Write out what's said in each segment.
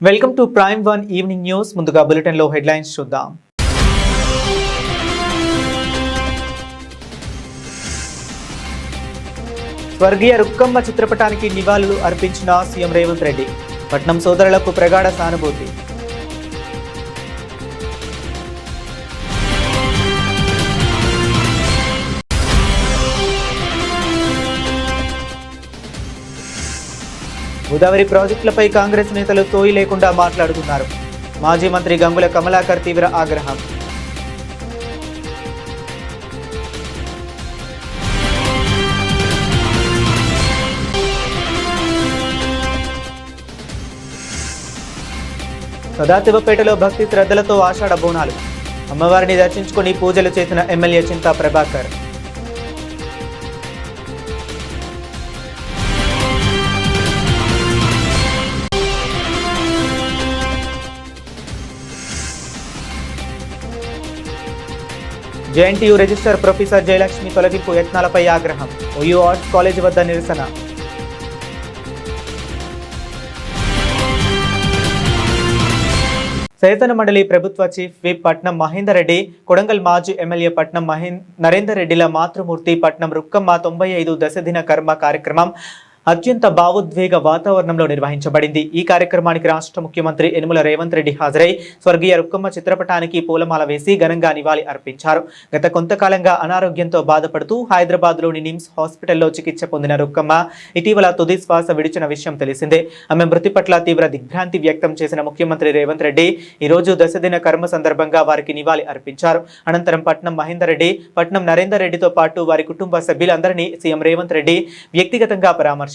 Welcome to prime one evening news. ముందుగా bulletin లో headlines చూద్దాం. స్వర్గీయ రుక్కమ్మ చిత్రపటానికి నివాళులు అర్పించిన సీఎం రేవంత్ రెడ్డి. పట్నం సోదరులకు ప్రగాఢ సానుభూతి. గోదావరి ప్రాజెక్టులపై కాంగ్రెస్ నేతలు సోయి లేకుండా మాట్లాడుతున్నారు. మాజీ మంత్రి గంగుల కమలాకర్ తీవ్ర ఆగ్రహం. సదాశివపేటలో భక్తి శ్రద్ధలతో ఆషాఢ బోనాలు. అమ్మవారిని దర్శించుకుని పూజలు చేసిన MLA Chinta Prabhakar. JNTU register professor Jayalakshmi తొలగింపు యత్నాలపై ఆగ్రహం. ఓయూ ఆర్ట్స్ కాలేజ్ వద్ద నిరసన. శాసన మండలి ప్రభుత్వ చీఫ్ విప్ పట్నం మహేందర్ రెడ్డి, కొడంగల్ మాజీ ఎమ్మెల్యే పట్నం నరేందర్ రెడ్డిల మాతృమూర్తి పట్నం రుక్కమ్మ 95 దశదిన కర్మ కార్యక్రమం అత్యంత భావోద్వేగ వాతావరణంలో నిర్వహించబడింది. ఈ కార్యక్రమానికి రాష్ట్ర ముఖ్యమంత్రి యనుమల రేవంత్ రెడ్డి హాజరై స్వర్గీయ రుక్కమ్మ చిత్రపటానికి పూలమాల వేసి ఘనంగా నివాళి అర్పించారు. గత కొంతకాలంగా అనారోగ్యంతో బాధపడుతూ హైదరాబాద్లోని నిమ్స్ హాస్పిటల్లో చికిత్స పొందిన రుక్కమ్మ ఇటీవల తుది శ్వాస విడిచిన విషయం తెలిసిందే. ఆమె మృతి పట్ల తీవ్ర దిగ్భ్రాంతి వ్యక్తం చేసిన ముఖ్యమంత్రి రేవంత్ రెడ్డి ఈరోజు దశదిన కర్మ సందర్భంగా వారికి నివాళి అర్పించారు. అనంతరం పట్నం మహేందర్ రెడ్డి, పట్నం నరేందర్ రెడ్డితో పాటు వారి కుటుంబ సభ్యులందరినీ సీఎం రేవంత్ రెడ్డి వ్యక్తిగతంగా పరామర్శించారు.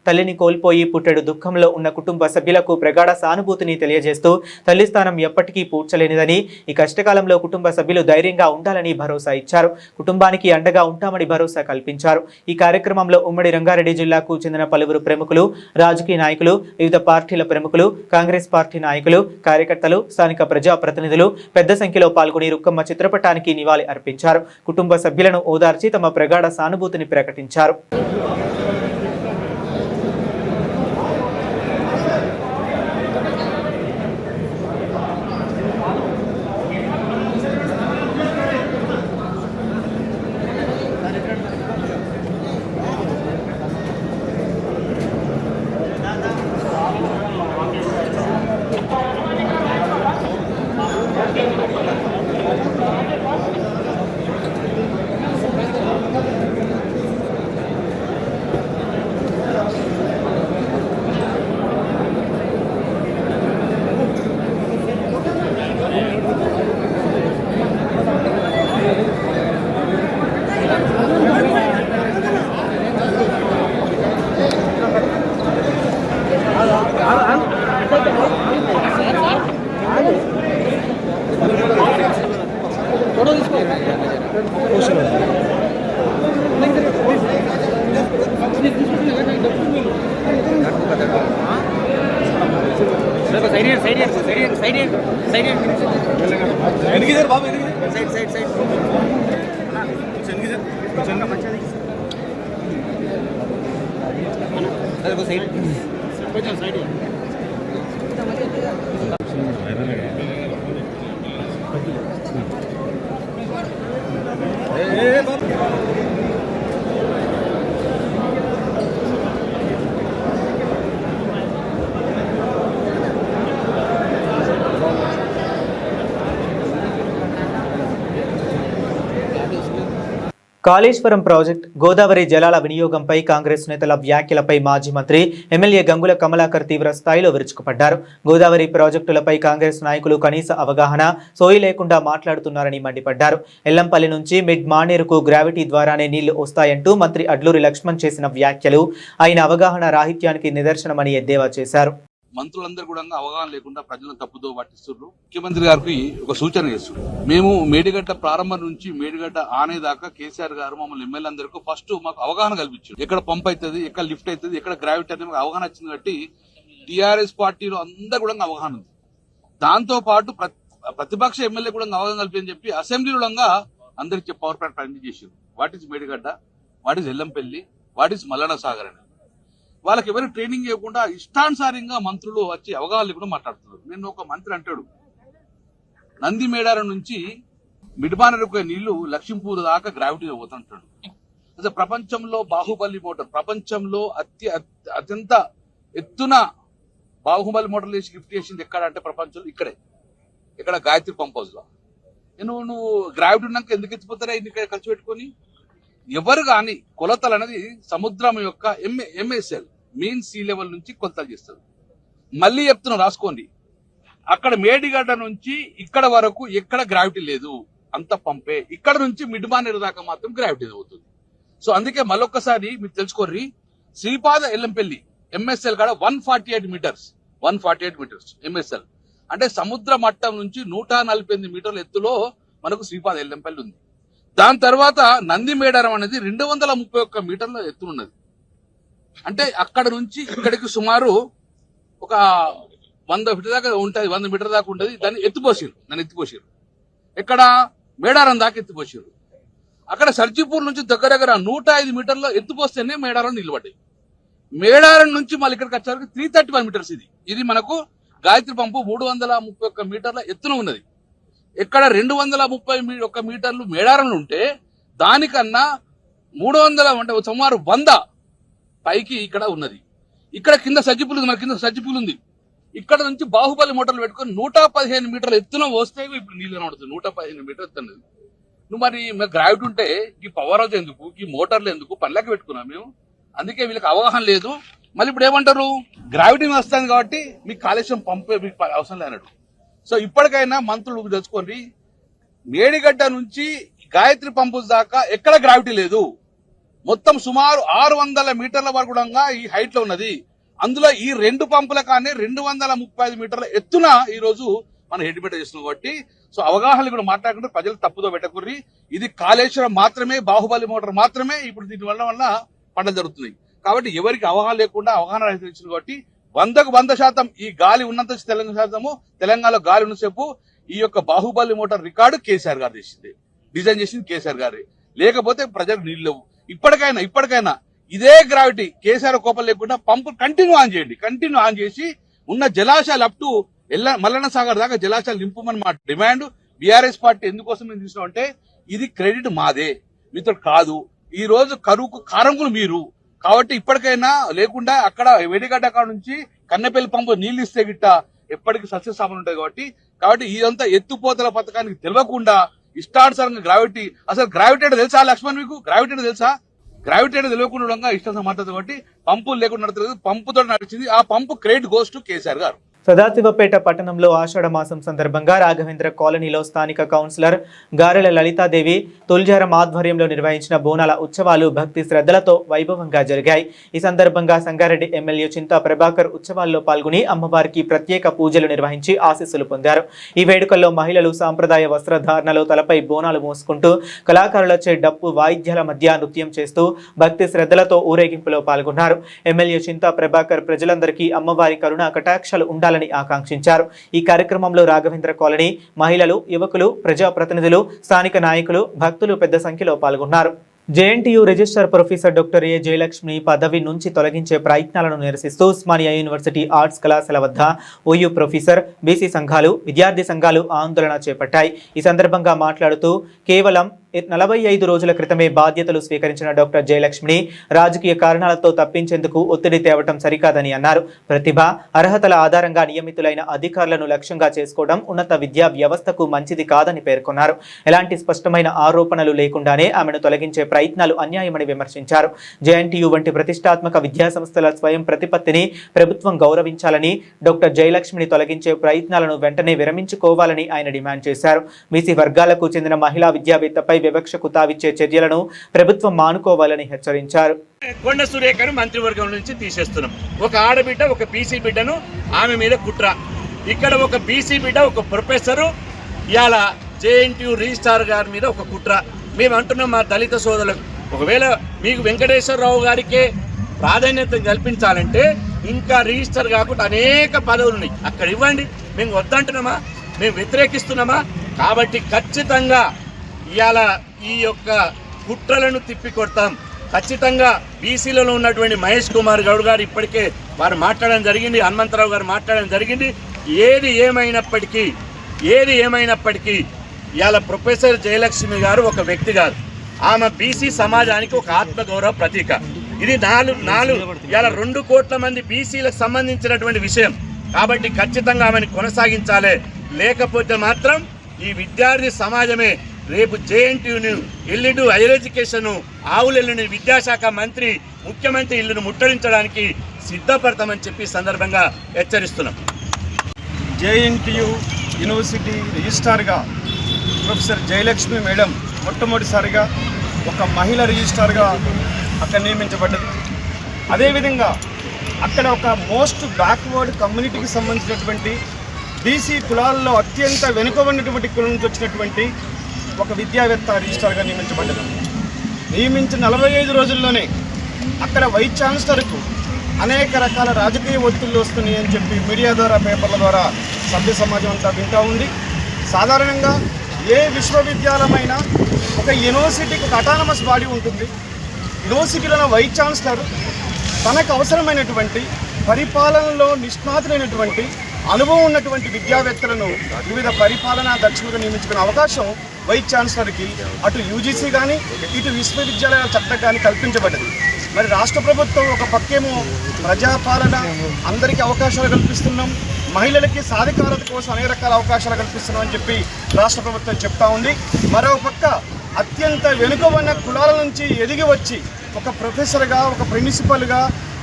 తల్లిని కోల్పోయి పుట్టెడు దుఃఖంలో ఉన్న కుటుంబ సభ్యులకు ప్రగాఢ సానుభూతిని తెలియజేస్తూ తల్లి స్థానం ఎప్పటికీ పూడ్చలేనిదని, ఈ కష్టకాలంలో కుటుంబ సభ్యులు ధైర్యంగా ఉండాలని భరోసా ఇచ్చారు. కుటుంబానికి అండగా ఉంటామని భరోసా కల్పించారు. ఈ కార్యక్రమంలో ఉమ్మడి రంగారెడ్డి జిల్లాకు చెందిన పలువురు ప్రముఖులు, రాజకీయ నాయకులు, వివిధ పార్టీల ప్రముఖులు, కాంగ్రెస్ పార్టీ నాయకులు, కార్యకర్తలు, స్థానిక ప్రజాప్రతినిధులు పెద్ద సంఖ్యలో పాల్గొని రుక్కమ్మ చిత్రపటానికి నివాళి అర్పించారు. కుటుంబ సభ్యులను ఓదార్చి తమ ప్రగాఢ సానుభూతిని ప్రకటించారు. కాళేశ్వరం ప్రాజెక్ట్, గోదావరి జలాల వినియోగంపై కాంగ్రెస్ నేతల వ్యాఖ్యలపై మాజీ మంత్రి ఎమ్మెల్యే గంగుల కమలాకర్ తీవ్ర స్థాయిలో విరుచుకుపడ్డారు. గోదావరి ప్రాజెక్టులపై కాంగ్రెస్ నాయకులు కనీస అవగాహన, సోయి లేకుండా మాట్లాడుతున్నారని మండిపడ్డారు. ఎల్లంపల్లి నుంచి మిడ్ మానేరుకు గ్రావిటీ ద్వారానే నీళ్లు వస్తాయంటూ మంత్రి అడ్లూరి లక్ష్మణ్ చేసిన వ్యాఖ్యలు ఆయన అవగాహన రాహిత్యానికి నిదర్శనమని ఎద్దేవా చేశారు. మంత్రులందరూ కూడా అవగాహన లేకుండా ప్రజలను తప్పుదో పట్టిస్తున్నారు. ముఖ్యమంత్రి గారికి ఒక సూచన చేస్తున్నారు. మేము మేడిగడ్డ ప్రారంభం నుంచి మేడిగడ్డ ఆనేదాకా కేసీఆర్ గారు మమ్మల్ని ఎమ్మెల్యే అందరికీ ఫస్ట్ మాకు అవగాహన కల్పించారు. ఎక్కడ పంప్ అవుతుంది, ఎక్కడ లిఫ్ట్ అవుతుంది, ఎక్కడ గ్రావిటీ అవుతుంది మాకు అవగాహన వచ్చింది. కాబట్టి టీఆర్ఎస్ పార్టీలో అందరూ కూడా అవగాహన ఉంది. దాంతో పాటు ప్రతిపక్ష ఎమ్మెల్యే కూడా అవగాహన కల్పించని చెప్పి అసెంబ్లీలో అందరికి పవర్ ప్లాంట్ ప్రజెంట్ చేశారు. What is Medigadda, what is Yellampalli, what is Mallanna Sagar అని. వాళ్ళకి ఎవరు ట్రైనింగ్ ఇవ్వకుండా ఇష్టానుసారంగా మంత్రులు వచ్చి అవగాహన లేకుండా మాట్లాడుతున్నారు. నేను ఒక మంత్రి అంటాడు, నంది మేడారం నుంచి మిడ్మానర్ నీళ్లు లక్ష్మీపూర్ దాకా గ్రావిటీ పోతుంటాడు. అసలు ప్రపంచంలో బాహుబలి మోటార్, ప్రపంచంలో అత్యంత ఎత్తున బాహుబలి మోటార్లు వేసి లిఫ్ట్ చేసింది ఎక్కడ అంటే ప్రపంచంలో ఇక్కడే, ఇక్కడ గాయత్రి పంప్ హౌస్ లో. నువ్వు గ్రావిటీ ఉన్నాక ఎందుకు ఎత్తిపోతారా ఇన్ని ఖర్చు పెట్టుకొని? ఎవరు కానీ కొలతలు అనేది సముద్రం యొక్క ఎంఎస్ఎల్ మీన్ సీ లెవెల్ నుంచి కొలతలు చేస్తారు. మళ్ళీ చెప్తున్నాం రాసుకోండి, అక్కడ మేడిగడ్డ నుంచి ఇక్కడ వరకు ఎక్కడ గ్రావిటీ లేదు, అంత పంపే. ఇక్కడ నుంచి మిడ్మానేరు దాకా మాత్రం గ్రావిటీ అవుతుంది. సో అందుకే మళ్ళొక్కసారి మీరు తెలుసుకోర్రి, శ్రీపాద ఎల్లంపల్లి ఎంఎస్ఎల్ కాడ 148 మీటర్స్ ఎంఎస్ఎల్ అంటే సముద్ర మట్టం నుంచి 148 మీటర్ల ఎత్తులో మనకు శ్రీపాద ఎల్లంపల్లి ఉంది. దాని తర్వాత నంది మేడారం అనేది 231 మీటర్ల ఎత్తునున్నది. అంటే అక్కడ నుంచి ఇక్కడికి సుమారు ఒక 100 ఫీట్ దాకా ఉంటుంది, 100 మీటర్ దాకా ఉంటుంది. దాన్ని ఎత్తిపోసారు. ఎక్కడ మేడారం దాకా ఎత్తిపోసారు. అక్కడ సర్జిపూర్ నుంచి దగ్గర 105 మీటర్ల ఎత్తిపోస్తేనే మేడారం నిలబడ్డాయి. మేడారం నుంచి మళ్ళీ ఇక్కడికి వచ్చేసరికి 331 మీటర్స్. ఇది మనకు గాయత్రి పంపు 331 మీటర్ల ఎత్తున ఉన్నది. ఎక్కడ 231 మీటర్లు మేడారంలో ఉంటే దానికన్నా 300 అంటే సుమారు 100 పైకి ఇక్కడ ఉన్నది. ఇక్కడ కింద సజ్జిపూలు ఉంది, మన కింద సజ్జిపూలు ఉంది. ఇక్కడ నుంచి బాహుబలి మోటార్లు పెట్టుకుని 115 మీటర్ల ఎత్తున వస్తే ఇప్పుడు నీళ్ళు కనబడుతుంది. 115 మీటర్లు ఎత్తున్నది. నువ్వు మరి గ్రావిటీ ఉంటే ఈ పవర్ హౌస్ ఎందుకు, ఈ మోటార్లు ఎందుకు, పనులకి పెట్టుకున్నాం మేము. అందుకే వీళ్ళకి అవగాహన లేదు. మళ్ళీ ఇప్పుడు ఏమంటారు, గ్రావిటీ వస్తుంది కాబట్టి మీకు కాళేశ్వరం పంపే మీకు అవసరం లేనట్టు. సో ఇప్పటికైనా మంత్రులు తెలుసుకోండి, మేడిగడ్డ నుంచి గాయత్రి పంపు దాకా ఎక్కడ గ్రావిటీ లేదు. మొత్తం సుమారు 600 మీటర్ల వరకు కూడా ఈ హైట్ లో ఉన్నది. అందులో ఈ 2 పంపుల కానీ 235 మీటర్ల ఎత్తున ఈ రోజు మనం హెడ్మిట్ చేస్తున్నాం. కాబట్టి సో అవగాహన కూడా మాట్లాడుకుంటే ప్రజలు తప్పుదో పెట్టకుర్రి. ఇది కాళేశ్వరం మాత్రమే, బాహుబలి మోటార్ మాత్రమే ఇప్పుడు దీని వల్ల పంటలు జరుగుతున్నాయి. కాబట్టి ఎవరికి అవగాహన లేకుండా అవగాహన రహించింది. కాబట్టి 100% ఈ గాలి ఉన్నంత తెలంగాణలో గాలి ఉన్నసేపు ఈ యొక్క బాహుబలి మోటార్ రికార్డు కేసీఆర్ గారు డిజైన్ చేసింది కేసీఆర్ గారి. లేకపోతే ప్రజలకు నీళ్లు లేవు. ఇప్పటికైనా ఇదే గ్రావిటీ కేసీఆర్ కోపం లేకుండా పంపు కంటిన్యూ ఆన్ చేసి ఉన్న జలాశయాలు అప్ టు మల్లన్న సాగర్ దాకా జలాశయాలు నింపమని మా డిమాండ్. బీఆర్ఎస్ పార్టీ ఎందుకోసం మేము తీసుకున్నాం అంటే ఇది క్రెడిట్ మాదే, మీతో కాదు. ఈ రోజు కరువుకు కారంకులు మీరు. కాబట్టి ఇప్పటికైనా లేకుండా అక్కడ వేడిగడ్డ కాడ నుంచి కన్నెపల్లి పంపు నీళ్లు ఇస్తే గిట్ట ఎప్పటికీ సస్యస్థాపన ఉంటుంది. కాబట్టి ఇదంతా ఎత్తుపోతల పథకానికి తెలియకుండా ఇష్టానుసారంగా గ్రావిటీ, అసలు గ్రావిటీ అంటే తెలుసా లక్ష్మణ్ మీకు? గ్రావిటీ అంటే తెలుసా? గ్రావిటీ అంటే తెలియకుండా ఇష్టం మాట్లాడుతుంది. కాబట్టి పంపులు లేకుండా నడుతుంది, పంపుతో నడిచింది. ఆ పంపు క్రెడిట్ గోస్ టు కేసీఆర్ గారు. సదాశివపేట పట్టణంలో ఆషాఢ మాసం సందర్భంగా రాఘవేంద్ర కాలనీలో స్థానిక కౌన్సిలర్ గారెల లలితాదేవి తుల్జారం ఆధ్వర్యంలో నిర్వహించిన బోనాల ఉత్సవాలు భక్తి శ్రద్ధలతో వైభవంగా జరిగాయి. ఈ సందర్భంగా సంగారెడ్డి ఎమ్మెల్యే చింతా ప్రభాకర్ ఉత్సవాల్లో పాల్గొని అమ్మవారికి ప్రత్యేక పూజలు నిర్వహించి ఆశీస్సులు పొందారు. ఈ వేడుకల్లో మహిళలు సాంప్రదాయ వస్త్రధారణలో తలపై బోనాలు మోసుకుంటూ కళాకారులచే డప్పు వాయిద్యాల మధ్య నృత్యం చేస్తూ భక్తి శ్రద్ధలతో ఊరేగింపులో పాల్గొన్నారు. ఎమ్మెల్యే చింతా ప్రభాకర్ ప్రజలందరికీ అమ్మవారి కరుణా కటాక్షాలు ఉండాలని ఆకాంక్షించారు. ఈ కార్యక్రమంలో రాఘవేంద్ర కాలనీ మహిళలు, యువకులు, ప్రజాప్రతినిధులు, స్థానిక నాయకులు, భక్తులు పెద్ద సంఖ్యలో పాల్గొన్నారు. జేఎన్టీయూ రిజిస్టర్ ప్రొఫెసర్ డాక్టర్ ఏ జయలక్ష్మి పదవి నుంచి తొలగించే ప్రయత్నాలను నిరసిస్తూ ఉస్మానియా యూనివర్సిటీ ఆర్ట్స్ కళాశాల వద్ద ఓయూ ప్రొఫెసర్, బీసీ సంఘాలు, విద్యార్థి సంఘాలు ఆందోళన చేపట్టాయి. ఈ సందర్భంగా మాట్లాడుతూ కేవలం 45 రోజుల క్రితమే బాధ్యతలు స్వీకరించిన డాక్టర్ జయలక్ష్మిని రాజకీయ కారణాలతో తప్పించేందుకు ఒత్తిడి తేవటం సరికాదని అన్నారు. ప్రతిభ, అర్హతల ఆధారంగా నియమితులైన అధికారులను లక్ష్యంగా చేసుకోవడం ఉన్నత విద్యా వ్యవస్థకు మంచిది కాదని పేర్కొన్నారు. ఎలాంటి స్పష్టమైన ఆరోపణలు లేకుండానే ఆమెను తొలగించే ప్రయత్నాలు అన్యాయమని విమర్శించారు. జేఎన్టీయూ వంటి ప్రతిష్టాత్మక విద్యా సంస్థల స్వయం ప్రతిపత్తిని ప్రభుత్వం గౌరవించాలని, డాక్టర్ జయలక్ష్మిని తొలగించే ప్రయత్నాలను వెంటనే విరమించుకోవాలని ఆయన డిమాండ్ చేశారు. బీసీ వర్గాలకు చెందిన మహిళా విద్యావేత్తపై వివక్షకు తావిచ్చే చర్యలను ప్రభుత్వం మానుకోవాలని హెచ్చరించారు. కొండ సురేఖను మంత్రివర్గం నుంచి తీసేస్తున్నాం. ఒక ఆడబిడ్డ, ఒక బీసీ బిడ్డను ఆమె మీద కుట్ర. ఇక్కడ ఒక బీసీ బిడ్డ, ఒక ప్రొఫెసరు, ఇవాళ జేఎన్టీయూ రిజిస్ట్రార్ గారి మీద ఒక కుట్ర. మేము అంటున్నాం మా దళిత సోదరులకు, ఒకవేళ మీకు వెంకటేశ్వరరావు గారికే ప్రాధాన్యత కల్పించాలంటే ఇంకా రిజిస్టర్ కాకుండా అనేక పదవులు ఉన్నాయి, అక్కడ ఇవ్వండి. మేము వద్దంటున్నామా? మేము వ్యతిరేకిస్తున్నామా? కాబట్టి ఖచ్చితంగా ఇవాళ ఈ యొక్క కుట్రలను తిప్పికొడతాం. ఖచ్చితంగా బీసీలలో ఉన్నటువంటి మహేష్ కుమార్ గౌడ్ గారు ఇప్పటికే వారు మాట్లాడడం జరిగింది, హనుమంతరావు గారు మాట్లాడడం జరిగింది. ఏది ఏమైనప్పటికీ ఇవాళ ప్రొఫెసర్ జయలక్ష్మి గారు ఒక వ్యక్తి కాదు, ఆమె బీసీ సమాజానికి ఒక ఆత్మగౌరవ ప్రతీక. ఇది ఇవాళ 2 కోట్ల మంది బీసీలకు సంబంధించినటువంటి విషయం కాబట్టి ఖచ్చితంగా ఆమెను కొనసాగించాలి. లేకపోతే మాత్రం ఈ విద్యార్థి సమాజమే రేపు జేఎన్టీయూను, ఎల్లుండి హైయర్ ఎడ్యుకేషన్, ఆవులెల్లుని విద్యాశాఖ మంత్రి, ముఖ్యమంత్రి ఇల్లును ముట్టడించడానికి సిద్ధపడతామని చెప్పి సందర్భంగా హెచ్చరిస్తున్నాం. జేఎన్టీయూ యూనివర్సిటీ రిజిస్ట్రార్గా ప్రొఫెసర్ జయలక్ష్మి మేడం మొట్టమొదటిసారిగా ఒక మహిళ రిజిస్ట్రార్గా అక్కడ నియమించబడ్డది. అదేవిధంగా అక్కడ ఒక మోస్ట్ బ్యాక్వర్డ్ కమ్యూనిటీకి సంబంధించినటువంటి బీసీ కులాల్లో అత్యంత వెనుకబడినటువంటి కులం నుంచి వచ్చినటువంటి ఒక విద్యావేత్త రిజిస్ట్రార్గా నియమించబడ్డది. నియమించిన 45 రోజుల్లోనే అక్కడ వైస్ ఛాన్సలర్కు అనేక రకాల రాజకీయ ఒత్తిళ్లు వస్తున్నాయి అని చెప్పి మీడియా ద్వారా, పేపర్ల ద్వారా సభ్య సమాజం అంతా వింటూ ఉంది. సాధారణంగా ఏ విశ్వవిద్యాలయమైనా ఒక యూనివర్సిటీకి ఒక అటానమస్ బాడీ ఉంటుంది. యూనివర్సిటీలో వైస్ ఛాన్సలర్ తనకు అవసరమైనటువంటి పరిపాలనలో నిష్ణాతులైనటువంటి అనుభవం ఉన్నటువంటి విద్యావేత్తలను వివిధ పరిపాలనా దక్షులుగా నియమించుకునే అవకాశం వైస్ ఛాన్సలర్కి అటు యూజీసీ కానీ ఇటు విశ్వవిద్యాలయాల చట్టం కానీ కల్పించబడ్డది. మరి రాష్ట్ర ప్రభుత్వం ఒక పక్కేమో ప్రజాపాలన, అందరికీ అవకాశాలు కల్పిస్తున్నాం, మహిళలకి సాధికారత కోసం అనేక రకాల అవకాశాలు కల్పిస్తున్నాం అని చెప్పి రాష్ట్ర ప్రభుత్వం చెప్తా ఉంది. మరో పక్క అత్యంత వెనుకబడిన కులాల నుంచి ఎదిగి వచ్చి ఒక ప్రొఫెసర్గా, ఒక ప్రిన్సిపల్గా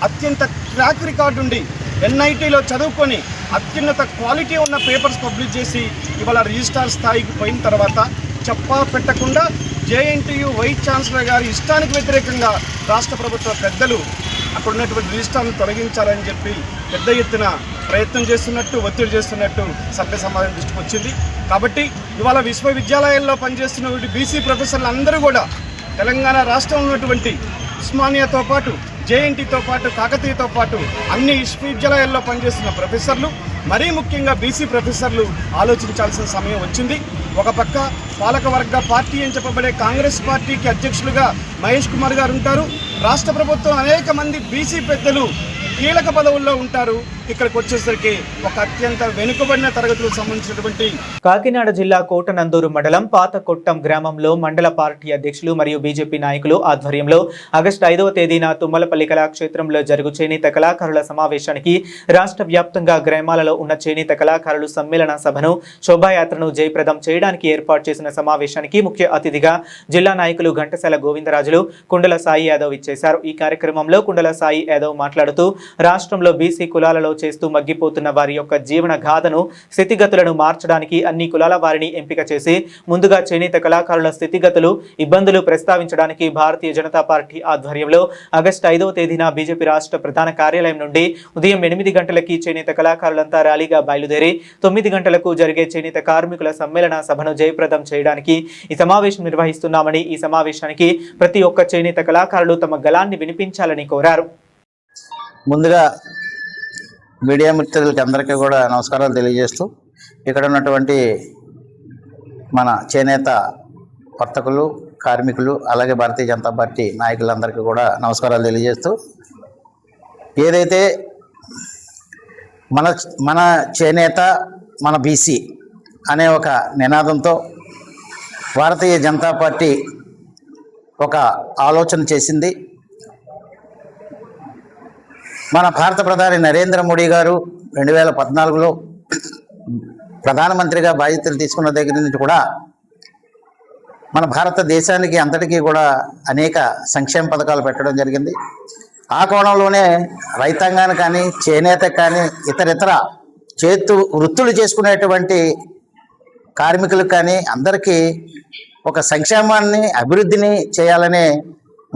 అత్యంత ట్రాక్ రికార్డు ఉండి ఎన్ఐటీలో చదువుకొని అత్యున్నత క్వాలిటీ ఉన్న పేపర్స్ పబ్లిష్ చేసి ఇవాళ రిజిస్ట్రార్ స్థాయికి పోయిన తర్వాత చెప్పా పెట్టకుండా జేఎన్టీయూ వైస్ ఛాన్సలర్ గారి ఇష్టానికి వ్యతిరేకంగా రాష్ట్ర ప్రభుత్వ పెద్దలు అక్కడ ఉన్నటువంటి రిజిస్ట్రార్ను తొలగించాలని చెప్పి పెద్ద ఎత్తున ప్రయత్నం చేస్తున్నట్టు, ఒత్తిడి చేస్తున్నట్టు సభ్య సమాజం దృష్టికి వచ్చింది. కాబట్టి ఇవాళ విశ్వవిద్యాలయాల్లో పనిచేస్తున్నటువంటి బీసీ ప్రొఫెసర్లు అందరూ కూడా తెలంగాణ రాష్ట్రంలో ఉన్నటువంటి ఉస్మానియాతో పాటు, జేఎన్టీతో పాటు, కాకతీయతో పాటు అన్ని విశ్వవిద్యాలయాల్లో పనిచేస్తున్న ప్రొఫెసర్లు, మరీ ముఖ్యంగా బీసీ ప్రొఫెసర్లు ఆలోచించాల్సిన సమయం వచ్చింది. ఒక పక్క పాలకవర్గ పార్టీ అని చెప్పబడే కాంగ్రెస్ పార్టీకి అధ్యక్షులుగా మహేష్ కుమార్ గారు ఉంటారు. రాష్ట్ర ప్రభుత్వం అనేక మంది బీసీ పెద్దలు కీలక పదవుల్లో ఉంటారు. ఇక్కడికి వచ్చేసరికి ఒక అత్యంత వెనుకబడిన తరగతులకు సంబంధించినటువంటి కాకినాడ జిల్లా కోటనందూరు మండలం పాతకొట్టం గ్రామంలో మండల పార్టీ అధ్యక్షులు మరియు బీజేపీ నాయకులు ఆధ్వర్యంలో ఆగస్టు 5వ తేదీన తుమ్మలపల్లి కళాక్షేత్రంలో జరుగు చేనేత కళాకారుల సమావేశానికి రాష్ట్ర వ్యాప్తంగా గ్రామాలలో ఉన్న చేనేత కళాకారులు సమ్మేళన సభను, శోభాయాత్రను జయప్రదం చేయడానికి ఏర్పాటు చేసిన సమావేశానికి ముఖ్య అతిథిగా జిల్లా నాయకులు ఘంటసాల గోవిందరాజులు, కుండల సాయి యాదవ్ ఇచ్చేశారు. ఈ కార్యక్రమంలో కుండల సాయి యాదవ్ మాట్లాడుతూ రాష్ట్రంలో బీసీ కులాలలో చేస్తూ మగ్గిపోతున్న వారి యొక్క జీవన గాథను, స్థితిగతులను మార్చడానికి అన్ని కులాల వారిని ఎంపిక చేసి ముందుగా చేనేత కళాకారుల స్థితిగతులు, ఇబ్బందులు ప్రస్తావించడానికి భారతీయ జనతా పార్టీ ఆధ్వర్యంలో ఆగస్టు 5వ తేదీన బీజేపీ రాష్ట్ర ప్రధాన కార్యాలయం నుండి ఉదయం 8 గంటలకి చేనేత కళాకారులంతా ర్యాలీగా బయలుదేరి 9 గంటలకు జరిగే చేనేత కార్మికుల సమ్మేళన సభను జయప్రదం చేయడానికి ఈ సమావేశం నిర్వహిస్తున్నామని, ఈ సమావేశానికి ప్రతి ఒక్క చేనేత కళాకారులు తమ గళాన్ని వినిపించాలని కోరారు. ముందుగా మీడియా మిత్రులకి అందరికీ కూడా నమస్కారాలు తెలియజేస్తూ, ఇక్కడ ఉన్నటువంటి మన చేనేత వర్తకులు, కార్మికులు, అలాగే భారతీయ జనతా పార్టీ నాయకులందరికీ కూడా నమస్కారాలు తెలియజేస్తూ, ఏదైతే మన చేనేత మన బీసీ అనే ఒక నినాదంతో భారతీయ జనతా పార్టీ ఒక ఆలోచన చేసింది. మన భారత ప్రధాని నరేంద్ర మోడీ గారు 2014లో ప్రధానమంత్రిగా బాధ్యతలు తీసుకున్న దగ్గర నుంచి కూడా మన భారతదేశానికి అంతటికీ కూడా అనేక సంక్షేమ పథకాలు పెట్టడం జరిగింది. ఆ కోణంలోనే రైతాంగాన్ని కానీ, చేనేత కానీ, ఇతర చేతు వృత్తులు చేసుకునేటువంటి కార్మికులకు కానీ అందరికీ ఒక సంక్షేమాన్ని, అభివృద్ధిని చేయాలనే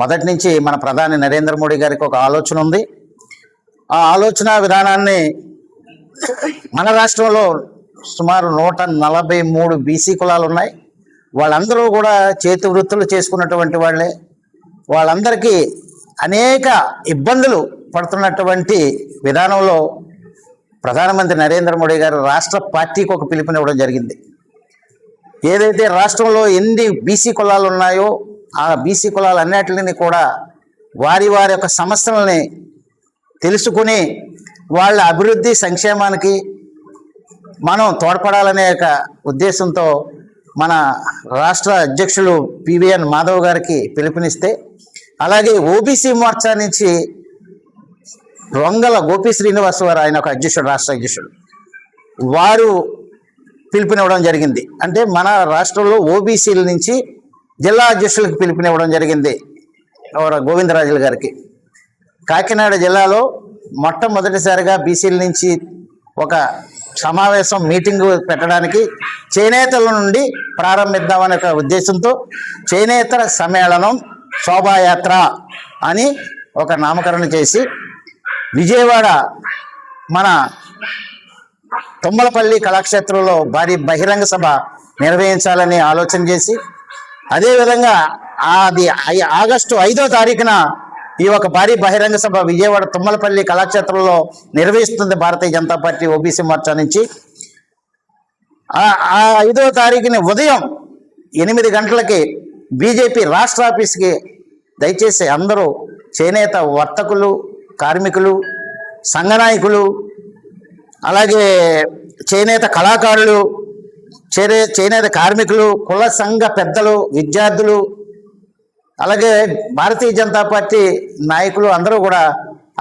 మొదటి నుంచి మన ప్రధాని నరేంద్ర మోడీ గారికి ఒక ఆలోచన ఉంది. ఆ ఆలోచన విధానాన్ని మన రాష్ట్రంలో సుమారు 143 బీసీ కులాలు ఉన్నాయి. వాళ్ళందరూ కూడా చేతి వృత్తులు చేసుకున్నటువంటి వాళ్ళే. వాళ్ళందరికీ అనేక ఇబ్బందులు పడుతున్నటువంటి విధానంలో ప్రధానమంత్రి నరేంద్ర మోడీ గారు రాష్ట్ర పార్టీకి ఒక పిలుపునివ్వడం జరిగింది. ఏదైతే రాష్ట్రంలో ఎన్ని బీసీ కులాలు ఉన్నాయో ఆ బీసీ కులాలన్నిటిని కూడా వారి వారి యొక్క సమస్యలని తెలుసుకుని వాళ్ళ అభివృద్ధి సంక్షేమానికి మనం తోడ్పడాలనే ఒక ఉద్దేశంతో మన రాష్ట్ర అధ్యక్షులు పివిఎన్ మాధవ్ గారికి పిలుపునిస్తే, అలాగే ఓబీసీ మోర్చా నుంచి రొంగల గోపి శ్రీనివాస్ వారు, ఆయన ఒక అధ్యక్షుడు, రాష్ట్ర అధ్యక్షుడు, వారు పిలుపునివ్వడం జరిగింది. అంటే మన రాష్ట్రంలో ఓబీసీల నుంచి జిల్లా అధ్యక్షులకు పిలుపునివ్వడం జరిగింది గోవిందరాజుల గారికి. కాకినాడ జిల్లాలో మొట్టమొదటిసారిగా బీసీల నుంచి ఒక సమావేశం మీటింగు పెట్టడానికి చేనేతల నుండి ప్రారంభిద్దామనే ఒక ఉద్దేశంతో చేనేతర సమ్మేళనం శోభాయాత్ర అని ఒక నామకరణం చేసి విజయవాడ మన తుమ్మలపల్లి కళాక్షేత్రంలో భారీ బహిరంగ సభ నిర్వహించాలని ఆలోచన చేసి, అదేవిధంగా అది ఆగస్టు 5వ తారీఖున ఈ ఒక భారీ బహిరంగ సభ విజయవాడ తుమ్మలపల్లి కళాక్షేత్రంలో నిర్వహిస్తుంది భారతీయ జనతా పార్టీ ఓబీసీ మోర్చా నుంచి. ఆ 5వ తారీఖుని ఉదయం 8 గంటలకి బీజేపీ రాష్ట్ర ఆఫీస్కి దయచేసి అందరూ చేనేత వర్తకులు, కార్మికులు, సంఘ నాయకులు, అలాగే చేనేత కళాకారులు, చేనేత కార్మికులు, కుల సంఘ పెద్దలు, విద్యార్థులు, అలాగే భారతీయ జనతా పార్టీ నాయకులు అందరూ కూడా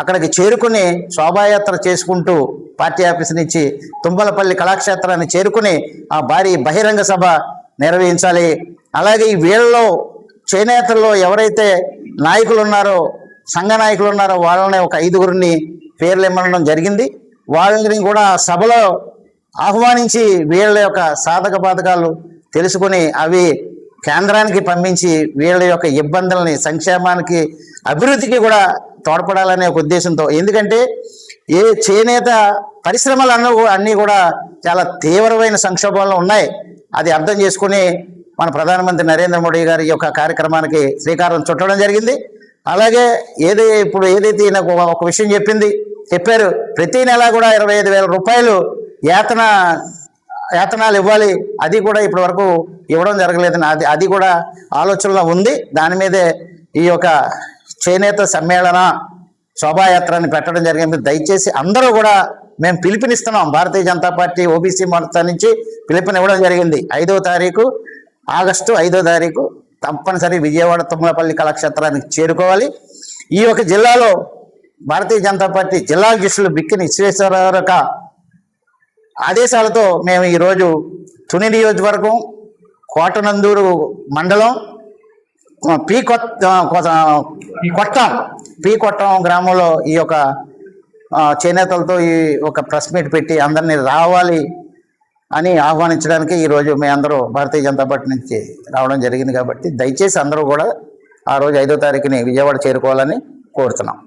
అక్కడికి చేరుకుని శోభాయాత్ర చేసుకుంటూ పార్టీ ఆఫీస్ నుంచి తుమ్మలపల్లి కళాక్షేత్రాన్ని చేరుకుని ఆ భారీ బహిరంగ సభ నిర్వహించాలి. అలాగే ఈ వీళ్ళలో చేనేతల్లో ఎవరైతే నాయకులు ఉన్నారో, సంఘ నాయకులు ఉన్నారో వాళ్ళని ఒక 5గురిని పేర్లు ఇమ్మడం జరిగింది. వాళ్ళని కూడా సభలో ఆహ్వానించి వీళ్ళ యొక్క సాధక బాధకాలు తెలుసుకుని అవి కేంద్రానికి పంపించి వీళ్ళ యొక్క ఇబ్బందులని, సంక్షేమానికి, అభివృద్ధికి కూడా తోడ్పడాలనే ఒక ఉద్దేశంతో. ఎందుకంటే ఏ చేనేత పరిశ్రమలు అన్నీ కూడా చాలా తీవ్రమైన సంక్షోభంలో ఉన్నాయి. అది అర్థం చేసుకుని మన ప్రధానమంత్రి నరేంద్ర మోడీ గారి యొక్క కార్యక్రమానికి శ్రీకారం చుట్టడం జరిగింది. అలాగే ఇప్పుడు ఏదైతే నాకు ఒక విషయం చెప్పారు, ప్రతి నెల కూడా 25,000 రూపాయలు వేతనాలు ఇవ్వాలి. అది కూడా ఇప్పటి వరకు ఇవ్వడం జరగలేదని అది కూడా ఆలోచనలో ఉంది. దాని మీదే ఈ యొక్క చేనేత సమ్మేళన శోభాయాత్రని పెట్టడం జరిగింది. దయచేసి అందరూ కూడా మేము పిలుపునిస్తున్నాం. భారతీయ జనతా పార్టీ ఓబీసీ మోర్చా నుంచి పిలుపునివ్వడం జరిగింది. ఆగస్టు 5వ తారీఖు తప్పనిసరి విజయవాడ తుమ్మలపల్లి కళాక్షేత్రానికి చేరుకోవాలి. ఈ యొక్క జిల్లాలో భారతీయ జనతా పార్టీ జిల్లా అధ్యక్షులు బిక్కిన విశ్వేశ్వరరావు ఆదేశాలతో మేము ఈరోజు తుని నియోజకవర్గం కోటనందూరు మండలం కొట్టం గ్రామంలో ఈ యొక్క చేనేతలతో ఈ ఒక ప్రెస్ మీట్ పెట్టి అందరినీ రావాలి అని ఆహ్వానించడానికి ఈరోజు మేమందరూ భారతీయ జనతా పార్టీ నుంచి రావడం జరిగింది. కాబట్టి దయచేసి అందరూ కూడా ఆ రోజు 5వ తారీఖుని విజయవాడ చేరుకోవాలని కోరుతున్నాం.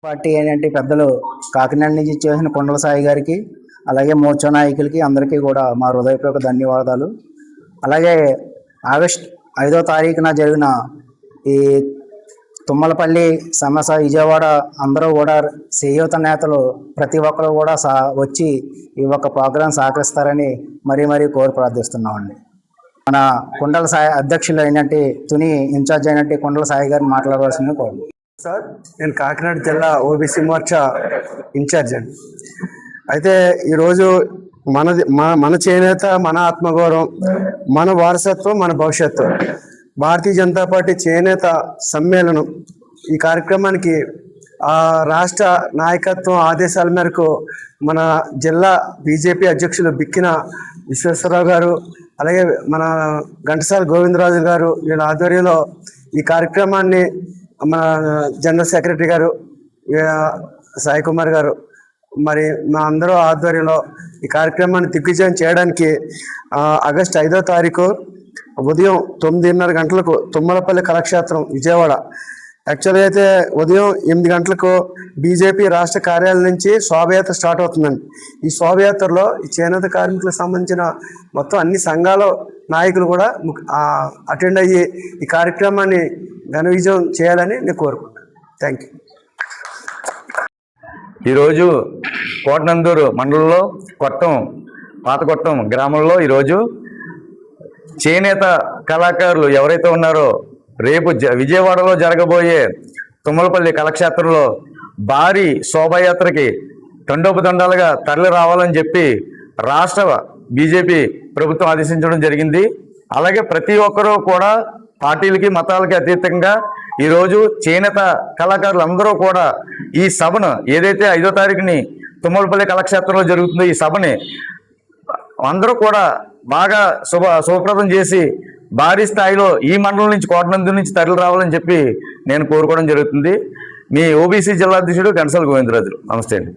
పార్టీ ఏంటంటే పెద్దలు కాకినాడ నుంచి చేసిన కొండల సాయి గారికి, అలాగే మోర్చా నాయకులకి అందరికీ కూడా మా హృదయపూర్వక ధన్యవాదాలు. అలాగే ఆగస్టు 5వ తారీఖున జరిగిన ఈ తుమ్మలపల్లి సమస్య విజయవాడ అందరూ కూడా చేయూత నేతలు ప్రతి ఒక్కరు కూడా వచ్చి ఈ ఒక్క ప్రోగ్రాం సహకరిస్తారని మరీ కోరి ప్రార్థిస్తున్నామండి. మన కొండల సాయి అధ్యక్షులు అయినట్టు తుని ఇన్ఛార్జ్ అయినట్టు కొండల సాయి గారిని మాట్లాడవలసింది కోరు. సార్, నేను కాకినాడ జిల్లా ఓబీసీ మోర్చా ఇన్ఛార్జ్ అండి. అయితే ఈరోజు మన చేనేత, మన ఆత్మగౌరవం, మన వారసత్వం, మన భవిష్యత్తు భారతీయ జనతా పార్టీ చేనేత సమ్మేళనం ఈ కార్యక్రమానికి రాష్ట్ర నాయకత్వం ఆదేశాల మేరకు మన జిల్లా బీజేపీ అధ్యక్షులు బిక్కిన విశ్వేశ్వరరావు గారు, అలాగే మన ఘంటసాల గోవిందరాజు గారు వీళ్ళ ఆధ్వర్యంలో ఈ కార్యక్రమాన్ని మన జనరల్ సెక్రటరీ గారు సాయి కుమార్ గారు మరి మా అందరూ ఆధ్వర్యంలో ఈ కార్యక్రమాన్ని దిగ్విజయం చేయడానికి ఆగస్టు 5వ తారీఖు ఉదయం 9:30 గంటలకు తుమ్మలపల్లి కళాక్షేత్రం విజయవాడ. యాక్చువల్గా అయితే ఉదయం 8 గంటలకు బీజేపీ రాష్ట్ర కార్యాలయం నుంచి శోభయాత్ర స్టార్ట్ అవుతుందండి. ఈ శోభయాత్రలో ఈ చేనేత కార్మికులకు సంబంధించిన మొత్తం అన్ని సంఘాల నాయకులు కూడా అటెండ్ అయ్యి ఈ కార్యక్రమాన్ని ఘన విజయం చేయాలని నేను కోరుకుంటున్నాను. Thank you. ఈరోజు కోటనందూరు మండలంలో పాతకొట్టం గ్రామంలో ఈరోజు చేనేత కళాకారులు ఎవరైతే ఉన్నారో రేపు విజయవాడలో జరగబోయే తుమ్మలపల్లి కళాక్షేత్రంలో భారీ శోభాయాత్రకి తండోపతండాలుగా తరలి రావాలని చెప్పి రాష్ట్ర బీజేపీ ప్రభుత్వం ఆదేశించడం జరిగింది. అలాగే ప్రతి ఒక్కరూ కూడా పార్టీలకి మతాలకి అతీతంగా ఈరోజు చేనేత కళాకారులు అందరూ కూడా ఈ సభను ఏదైతే 5వ తారీఖుని తుమ్మలపల్లి కళాక్షేత్రంలో జరుగుతుందో ఈ సభని అందరూ కూడా బాగా శుభప్రదం చేసి భారీ స్థాయిలో ఈ మండలం నుంచి కోటనందూరు నుంచి తరలి రావాలని చెప్పి నేను కోరుకోవడం జరుగుతుంది. మీ ఓబీసీ జిల్లా అధ్యక్షుడు ఘంటసాల గోవిందరాజులు. నమస్తే అండి.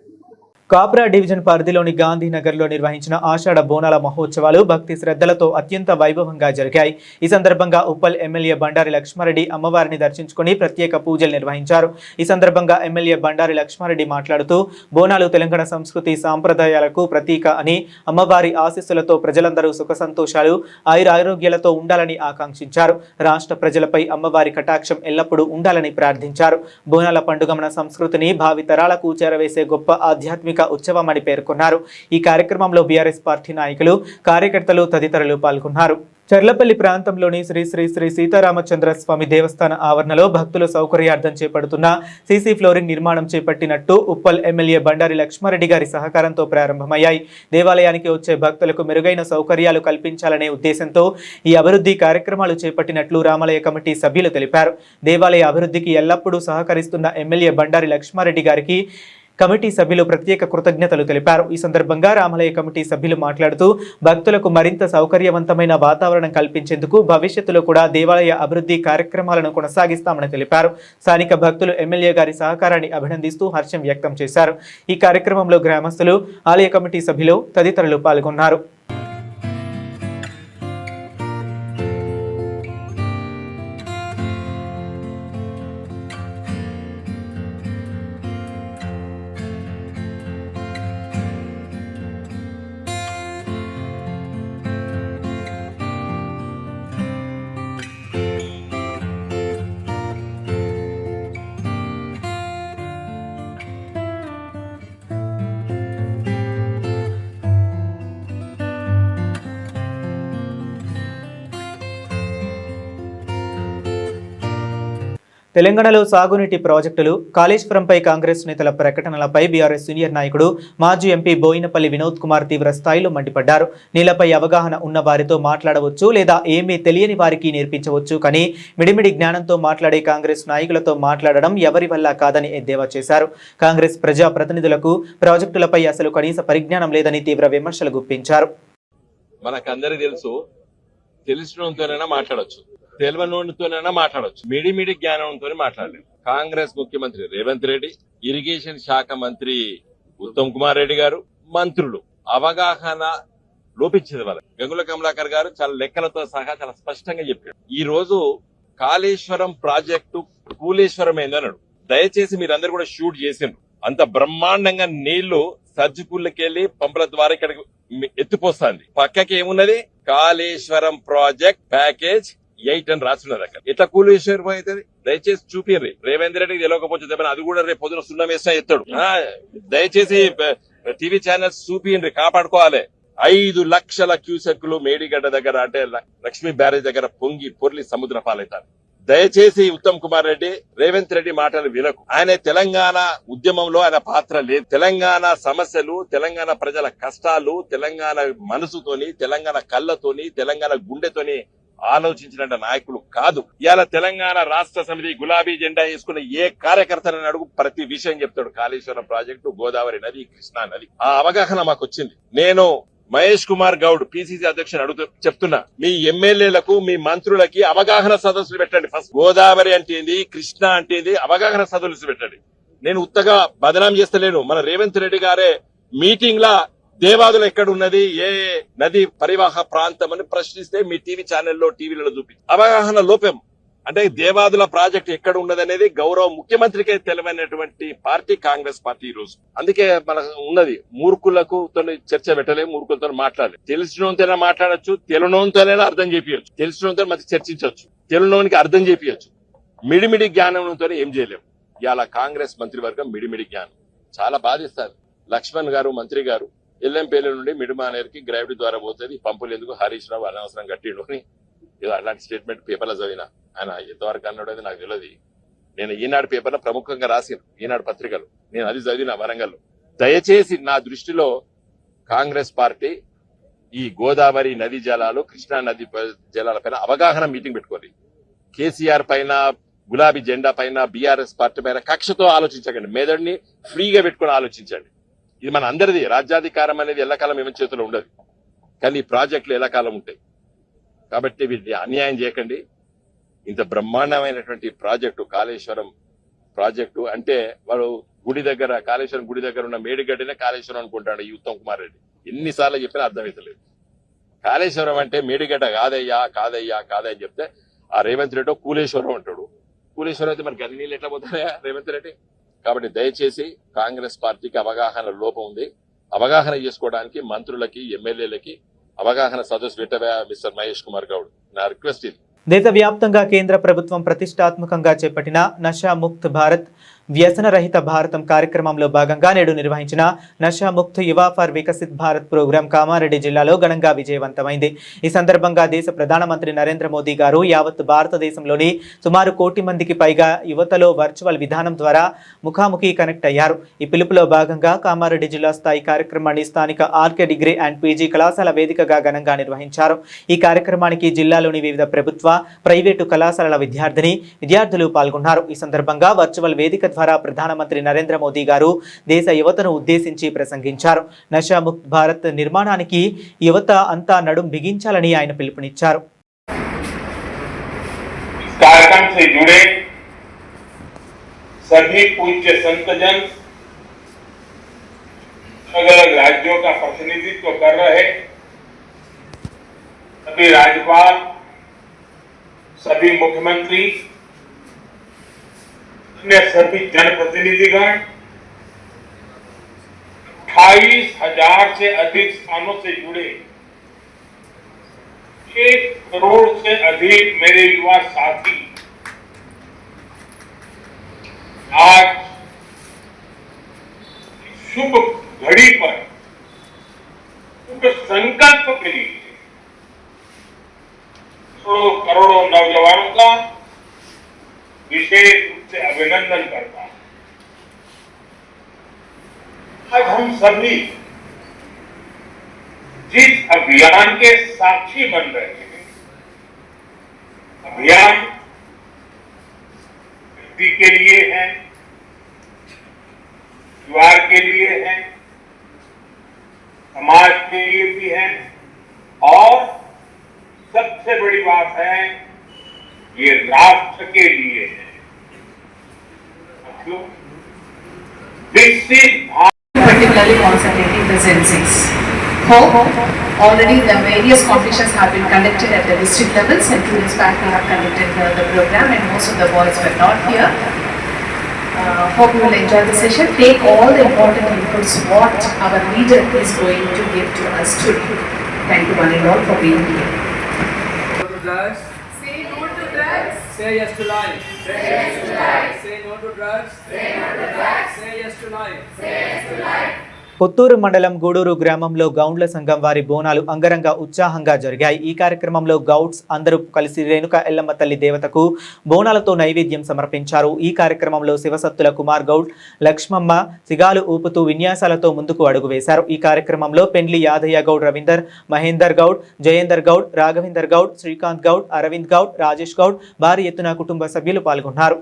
కాప్రా డివిజన్ పరిధిలోని గాంధీనగర్లో నిర్వహించిన ఆషాఢ బోనాల మహోత్సవాలు భక్తి శ్రద్ధలతో అత్యంత వైభవంగా జరిగాయి. ఈ సందర్భంగా ఉప్పల్ ఎమ్మెల్యే బండారి లక్ష్మారెడ్డి అమ్మవారిని దర్శించుకుని ప్రత్యేక పూజలు నిర్వహించారు. ఈ సందర్భంగా ఎమ్మెల్యే బండారి లక్ష్మారెడ్డి మాట్లాడుతూ బోనాలు తెలంగాణ సంస్కృతి సాంప్రదాయాలకు ప్రతీక అని, అమ్మవారి ఆశీస్సులతో ప్రజలందరూ సుఖ సంతోషాలు ఆయురారోగ్యాలతో ఉండాలని ఆకాంక్షించారు. రాష్ట్ర ప్రజలపై అమ్మవారి కటాక్షం ఎల్లప్పుడూ ఉండాలని ప్రార్థించారు. బోనాల పండుగ మన సంస్కృతిని భావి తరాలకు చేరవేసే గొప్ప ఆధ్యాత్మిక ఉత్సవమని పేర్కొన్నారు. ఈ కార్యక్రమంలో బీఆర్ఎస్ పార్టీ నాయకులు, కార్యకర్తలు తదితరులు పాల్గొన్నారు. చర్లపల్లి ప్రాంతంలోని శ్రీ శ్రీ శ్రీ సీతారామచంద్ర స్వామి దేవస్థాన ఆవరణలో భక్తుల సౌకర్యార్థం చేపడుతున్న సీసీ ఫ్లోరింగ్ నిర్మాణం చేపట్టినట్టు ఉప్పల్ ఎమ్మెల్యే బండారి లక్ష్మారెడ్డి గారి సహకారంతో ప్రారంభమయ్యాయి. దేవాలయానికి వచ్చే భక్తులకు మెరుగైన సౌకర్యాలు కల్పించాలనే ఉద్దేశంతో ఈ అభివృద్ధి కార్యక్రమాలు చేపట్టినట్లు రామాలయ కమిటీ సభ్యులు తెలిపారు. దేవాలయ అభివృద్ధికి ఎల్లప్పుడూ సహకరిస్తున్న ఎమ్మెల్యే బండారి లక్ష్మారెడ్డి గారికి కమిటీ సభ్యులు ప్రత్యేక కృతజ్ఞతలు తెలిపారు. ఈ సందర్భంగా రామాలయ కమిటీ సభ్యులు మాట్లాడుతూ భక్తులకు మరింత సౌకర్యవంతమైన వాతావరణం కల్పించేందుకు భవిష్యత్తులో కూడా దేవాలయ అభివృద్ధి కార్యక్రమాలను కొనసాగిస్తామని తెలిపారు. స్థానిక భక్తులు ఎమ్మెల్యే గారి సహకారాన్ని అభినందిస్తూ హర్షం వ్యక్తం చేశారు. ఈ కార్యక్రమంలో గ్రామస్తులు, ఆలయ కమిటీ సభ్యులు తదితరులు పాల్గొన్నారు. తెలంగాణలో సాగునీటి ప్రాజెక్టులు, కాళేశ్వరంపై కాంగ్రెస్ నేతల ప్రకటనలపై బీఆర్ఎస్ సీనియర్ నాయకుడు, మాజీ ఎంపీ బోయినపల్లి వినోద్ కుమార్ తీవ్ర స్థాయిలో మండిపడ్డారు. నీళ్లపై అవగాహన ఉన్న వారితో మాట్లాడవచ్చు, లేదా ఏమీ తెలియని వారికి నేర్పించవచ్చు, కానీ మిడిమిడి జ్ఞానంతో మాట్లాడే కాంగ్రెస్ నాయకులతో మాట్లాడడం ఎవరి వల్ల కాదని ఎద్దేవా చేశారు. కాంగ్రెస్ ప్రజా ప్రతినిధులకు ప్రాజెక్టులపై అసలు కనీస పరిజ్ఞానం లేదని తీవ్ర విమర్శలు గుప్పించారు. మనకందరికి తెలుసు, తెలిసినంతోనైనా మాట్లాడొచ్చు, తెలియనోనితోనైనా మాట్లాడొచ్చు, మిడిమిడి జ్ఞానంతో మాట్లాడలేదు. కాంగ్రెస్ ముఖ్యమంత్రి రేవంత్ రెడ్డి, ఇరిగేషన్ శాఖ మంత్రి ఉత్తమ్ కుమార్ రెడ్డి గారు, మంత్రులు అవగాహన లోపించేది వాళ్ళకి. గంగుల కమలాకర్ గారు చాలా లెక్కలతో సహా చాలా స్పష్టంగా చెప్పారు. ఈ రోజు కాళేశ్వరం ప్రాజెక్టు కూలేశ్వరం ఏందన్నాడు. దయచేసి మీరందరూ కూడా షూట్ చేసిండ్రు. అంత బ్రహ్మాండంగా నీళ్లు సర్జిపుల్లకెళ్లి పంపుల ద్వారా ఇక్కడికి ఎత్తిపోస్తుంది. పక్కకి ఏమున్నది, కాళేశ్వరం ప్రాజెక్ట్ ప్యాకేజ్ 8 అని రాస్తున్నది. అక్కడ ఎట్లా కూలేశ్వరం అవుతుంది దయచేసి చూపిర్రి. రేవంత్ రెడ్డికి తెలియకపోతే అది కూడా రేపు పొద్దున సున్నం వేసినా ఎత్తాడు. దయచేసి టీవీ ఛానల్స్ చూపియండి, కాపాడుకోవాలి. 5 లక్షల క్యూసెక్లు మేడిగడ్డ దగ్గర అంటే లక్ష్మీ బ్యారేజ్ దగ్గర పొంగి పొర్లి సముద్ర పాలవుతారు. దయచేసి ఉత్తమ్ కుమార్ రెడ్డి, రేవంత్ రెడ్డి మాటలు వినకు. ఆయన తెలంగాణ ఉద్యమంలో ఆయన పాత్ర లేదు. తెలంగాణ సమస్యలు, తెలంగాణ ప్రజల కష్టాలు, తెలంగాణ మనసుతోని, తెలంగాణ కళ్ళతోని, తెలంగాణ గుండెతోని ఆలోచించిన నాయకులు కాదు. ఇవాళ తెలంగాణ రాష్ట్ర సమితి గులాబీ జెండా వేసుకున్న ఏ కార్యకర్తలను అడుగు ప్రతి విషయం చెప్తాడు. కాళేశ్వరం ప్రాజెక్టు, గోదావరి నది, కృష్ణా నది, ఆ అవగాహన మాకు వచ్చింది. నేను మహేష్ కుమార్ గౌడ్ పిసిసి అధ్యక్షుడు చెప్తున్నా, మీ ఎమ్మెల్యేలకు, మీ మంత్రులకి అవగాహన సదస్సులు పెట్టండి. ఫస్ట్ గోదావరి అంటే ఏంది, కృష్ణా అంటే ఏంది, అవగాహన సదస్సులు పెట్టండి. నేను ఉత్తగా బదనాం చేస్తలేను. మన రేవంత్ రెడ్డి గారే మీటింగ్ లా దేవాదులు ఎక్కడున్నది, ఏ నది పరివాహ ప్రాంతం అని ప్రశ్నిస్తే మీ టీవీ ఛానల్లో, టీవీలలో చూపి అవగాహన లోపం. అంటే దేవాదుల ప్రాజెక్టు ఎక్కడ ఉన్నది అనేది గౌరవ ముఖ్యమంత్రికే తెలియనటువంటి పార్టీ కాంగ్రెస్ పార్టీ ఈ రోజు. అందుకే మనకు ఉన్నది, మూర్ఖులకు చర్చ పెట్టలేము, మూర్ఖులతో మాట్లాడలేదు. తెలిసినంతైనా మాట్లాడచ్చు, తెలియనంతైనా అర్థం చేపించచ్చు, తెలిసినంత మంచి చర్చించవచ్చు, తెలియనోనికి అర్థం చేపించచ్చు. మిడిమిడి జ్ఞానంతో ఏం చేయలేము. ఇవాళ కాంగ్రెస్ మంత్రివర్గం మిడిమిడి జ్ఞానం చాలా బాధిస్తారు. లక్ష్మణ్ గారు మంత్రి గారు ఎల్లంపల్లి నుండి మిడిమానేరుకి గ్రావిటీ ద్వారా పోతుంది, పంపులు ఎందుకు హరీష్ రావు అనవసరం కట్టిండు అని అలాంటి స్టేట్మెంట్ పేపర్లో చదివినా. ఆయన ఎంతవరకు అన్నాడో నాకు తెలియదు. నేను ఈనాడు పేపర్లో ప్రముఖంగా రాసాను, ఈనాడు పత్రికలు, నేను అది చదివిన వరంగల్లో. దయచేసి నా దృష్టిలో కాంగ్రెస్ పార్టీ ఈ గోదావరి నదీ జలాలు, కృష్ణా నది జలాల పైన అవగాహన మీటింగ్ పెట్టుకోండి. కేసీఆర్ పైన, గులాబీ జెండా పైన, బీఆర్ఎస్ పార్టీ పైన కక్షతో ఆలోచించకండి. మెదడుని ఫ్రీగా పెట్టుకుని ఆలోచించండి. ఇది మన అందరిది. రాజ్యాధికారం అనేది ఎల్లకాలం ఏమైనా చేతిలో ఉండదు, కానీ ఈ ప్రాజెక్టులు ఎల్లకాలం ఉంటాయి. కాబట్టి వీటిని అన్యాయం చేయకండి. ఇంత బ్రహ్మాండమైనటువంటి ప్రాజెక్టు, కాళేశ్వరం ప్రాజెక్టు అంటే వాడు గుడి దగ్గర, కాళేశ్వరం గుడి దగ్గర ఉన్న మేడిగడ్డనే కాళేశ్వరం అనుకుంటాడు ఈ ఉత్తమ్ కుమార్ రెడ్డి. ఎన్నిసార్లు చెప్పినా అర్థమవుతలేదు. కాళేశ్వరం అంటే మేడిగడ్డ కాదయ్యా కాదయ్యా కాదని చెప్తే ఆ రేవంత్ రెడ్డి కూలేశ్వరం అంటాడు. కూలేశ్వరం అయితే మరి గన్ని నీళ్ళు ఎట్లా పోతాయా రేవంత్ రెడ్డి? కాబట్టి దయచేసి కాంగ్రెస్ పార్టీకి అవగాహన లోపం ఉంది. అవగాహన చేసుకోవడానికి మంత్రులకి, ఎమ్మెల్యేలకి అవగాహన సదస్సు పెట్టవా మిస్టర్ మహేష్ కుమార్ గౌడ్, నా రిక్వెస్ట్ ఇది. దేశవ్యాప్తంగా కేంద్ర ప్రభుత్వం ప్రతిష్టాత్మకంగా చేపట్టిన నషా ముక్త్ భారత్, వ్యసన రహిత భారతం కార్యక్రమంలో భాగంగా నేడు నిర్వహించిన నషా ముక్త్ యువ ఫర్ వికసిత్ భారత్ ప్రోగ్రాం కామారెడ్డి జిల్లాలో ఘనంగా విజయవంతమైంది. ఈ సందర్భంగా దేశ ప్రధానమంత్రి నరేంద్ర మోదీ గారు యావత్ భారతదేశంలోని సుమారు 1 కోటి మందికి పైగా యువతలో వర్చువల్ విధానం ద్వారా ముఖాముఖి కనెక్ట్ అయ్యారు. ఈ పిలుపులో భాగంగా కామారెడ్డి జిల్లా స్థాయి కార్యక్రమాన్ని స్థానిక ఆర్కే డిగ్రీ అండ్ పీజీ కళాశాల వేదికగా ఘనంగా నిర్వహించారు. ఈ కార్యక్రమానికి జిల్లాలోని వివిధ ప్రభుత్వ, ప్రైవేటు కళాశాలల విద్యార్థులు పాల్గొన్నారు. ఈ సందర్భంగా వర్చువల్ వేదిక ద్వారా ప్రధానమంత్రి నరేంద్ర మోదీ గారు దేశ యువతను ఉద్దేశించి ప్రసంగించారు. నషా ముక్త్ భారత్ నిర్మాణానికి యువత అంతా నడుం బిగించాలని ఆయన పిలుపునిచ్చారు. कार्यक्रम से जुड़े सभी पूज्य संतजन, अलग अलग राज्यों का प्रतिनिधित्व कर रहे सभी राज्यपाल, सभी मुख्यमंत्री, अन्य सभी जनप्रतिनिधिगण, 28,000 से अधिक स्थानों से जुड़े 1 करोड़ से अधिक मेरे युवा साथी आज शुभ घड़ी पर शुभ संकल्प के लिए करोड़ों नौजवानों का विशेष रूप से अभिनंदन करता हूं। आज हम सभी जिस अभियान के साक्षी बन रहे हैं, अभियान व्यक्ति के लिए है, परिवार के लिए है, समाज के लिए भी है, और सबसे बड़ी बात है ये राष्ट्र के लिए है। विकसित particularly concentrating the Gen Zs. Already the various competitions have been conducted at the district levels, and 2 days back we have conducted the program, and most of the boys were not here. Hope you will enjoy the session. Take all the important inputs what our leader is going to give to us today. Thank you one and all for being here. Drugs. Say no to drugs. Say yes to life. Say yes to life. Say no to drugs. Say no to drugs. Say yes to life. Say yes to life. Puttur మండలం గూడూరు గ్రామంలో గౌండ్ల సంఘం వారి బోనాలు అంగరంగ ఉత్సాహంగా జరిగాయి. ఈ కార్యక్రమంలో గౌడ్స్ అందరూ కలిసి రేణుక ఎల్లమ్మ తల్లి దేవతకు బోనాలతో నైవేద్యం సమర్పించారు. ఈ కార్యక్రమంలో శివసత్తుల కుమార్ గౌడ్, లక్ష్మమ్మ సిగాలు ఊపుతూ విన్యాసాలతో ముందుకు అడుగు వేశారు. ఈ కార్యక్రమంలో పెండ్లి యాదయ్య గౌడ్, రవీందర్, మహేందర్ గౌడ్, జయేందర్ గౌడ్, రాఘవేందర్ గౌడ్, శ్రీకాంత్ గౌడ్, అరవింద్ గౌడ్, రాజేష్ గౌడ్ భారీ ఎత్తున కుటుంబ సభ్యులు పాల్గొన్నారు.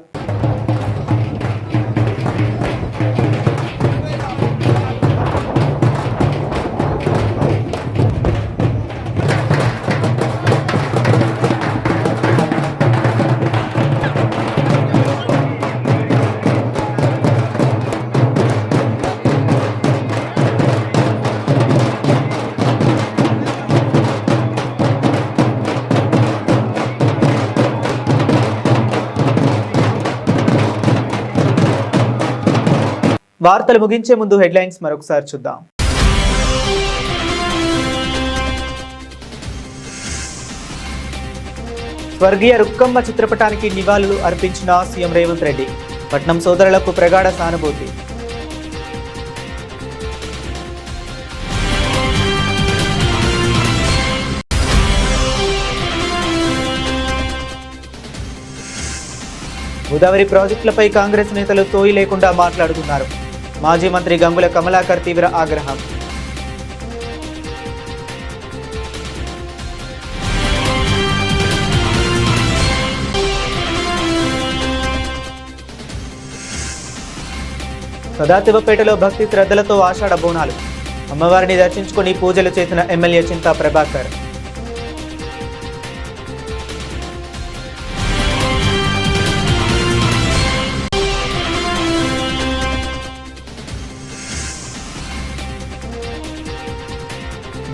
వార్తలు ముగించే ముందు హెడ్లైన్స్ మరొకసారి చూద్దాం. స్వర్గీయ రుక్కమ్మ చిత్రపటానికి నివాళులు అర్పించిన సీఎం రేవంత్ రెడ్డి. పట్నం సోదరులకు ప్రగాఢ సానుభూతి. గోదావరి ప్రాజెక్టులపై కాంగ్రెస్ నేతలు సోయి లేకుండా మాట్లాడుతున్నారు. మాజీ మంత్రి గంగుల కమలాకర్ తీవ్ర ఆగ్రహం. సదాశివపేటలో భక్తి శ్రద్ధలతో ఆషాఢ బోనాలు. అమ్మవారిని దర్శించుకుని పూజలు చేసిన MLA Chinta Prabhakar.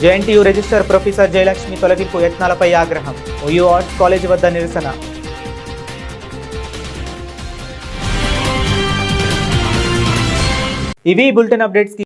JNTU register professor Jayalakshmi తొలగింపు యత్నాలపై ఆగ్రహం. ఓయూ ఆర్ట్స్ కాలేజ్ వద్ద నిరసన. ఇవి బులెటిన్ అప్డేట్స్.